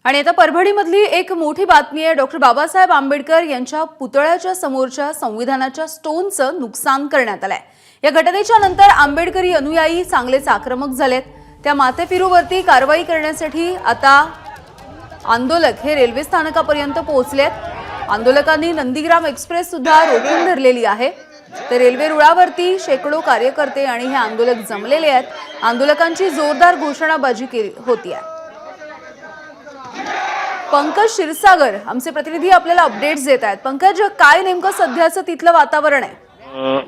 आणि आता परभणीमधली एक मोठी बातमी आहे। डॉक्टर बाबासाहेब आंबेडकर यांच्या पुतळ्याच्या समोरच्या संविधानाच्या स्टोनचं नुकसान करण्यात आलंय। या घटनेच्या नंतर आंबेडकरी अनुयायी चांगलेच आक्रमक झालेत। त्या माथेफिरूवरती कारवाई करण्यासाठी आता आंदोलक हे रेल्वे स्थानकापर्यंत पोहोचलेत। आंदोलकांनी नंदीग्राम एक्सप्रेस सुद्धा रोखून धरलेली आहे। तर रेल्वे रुळावरती शेकडो कार्यकर्ते आणि हे आंदोलक जमलेले आहेत। आंदोलकांची जोरदार घोषणाबाजी केली होती आहे। पंकज क्षीरसागर आमचे प्रतिनिधी आपल्याला अपडेट्स देत आहेत। पंकज, काय नेमकं सध्याचं तिथलं वातावरण आहे?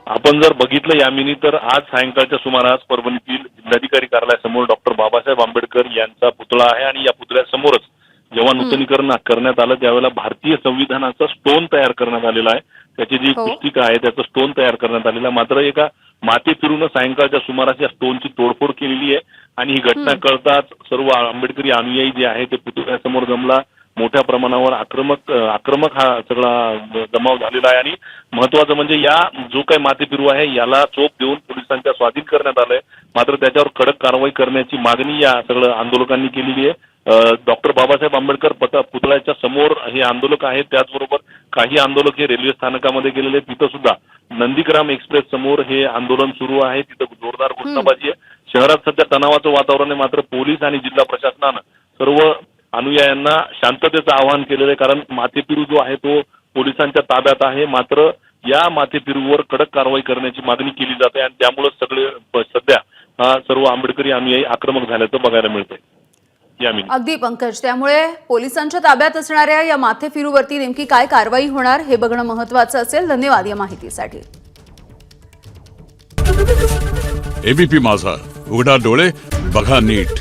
आपण जर बघितलं यामिनी तर आज सायंकाळच्या सुमारास परभणीतील जिल्हाधिकारी कार्यालयासमोर डॉक्टर बाबासाहेब आंबेडकर यांचा पुतळा आहे आणि या पुतळ्यासमोरच जेव्हा नूतनीकरण करण्यात आलं त्यावेळेला भारतीय संविधानाचा स्टोन तयार करण्यात आलेला आहे। त्याची जी पुस्तिका आहे त्याचं स्टोन तयार करण्यात आलेला, मात्र एका माती फिरून सायंकाळच्या सुमारास या स्टोनची तोडफोड केलेली आहे आणि ही घटना कळताच सर्व आंबेडकरी अनुयायी जे आहे ते पुतळ्यासमोर जमला। मोठ्या प्रमाणावर आक्रमक हा सगळा जमाव झालेला आहे आणि महत्वाचं म्हणजे या जो काही माती फिरू आहे याला चोप देऊन पोलिसांच्या स्वाधीन करण्यात आलंय। मात्र त्याच्यावर कडक कारवाई करण्याची मागणी या सगळं आंदोलकांनी केलेली आहे। डॉक्टर बाबासाहेब आंबेडकर पुतळ्याच्या समोर हे आंदोलक आहेत, त्याचबरोबर काही आंदोलक हे रेल्वे स्थानकामध्ये गेलेले आहेत। तिथं सुद्धा नंदीग्राम एक्सप्रेस समोर हे आंदोलन सुरू आहे। तिथं जोरदार घोषणाबाजी आहे। शहरात सध्या तणावाचं वातावरण आहे, मात्र पोलीस आणि जिल्हा प्रशासनानं सर्व अनुयायांना शांततेचं आवाहन केलेलं आहे, कारण माथेफिरू जो आहे तो पोलिसांच्या ताब्यात आहे। मात्र या माथेफिरूवर कडक कारवाई करण्याची मागणी केली जाते आणि त्यामुळे सगळे सध्या सर्व आंबेडकरी अनुयायी आक्रमक झाल्याचं बघायला मिळतंय। अगदी पंकज, त्यामुळे पोलिसांच्या ताब्यात असणाऱ्या या माथेफिरूवरती नेमकी काय कारवाई होणार हे बघणं महत्त्वाचं असेल। धन्यवाद या माहितीसाठी। एबीपी माझा, उघडा डोळे बघा नीट।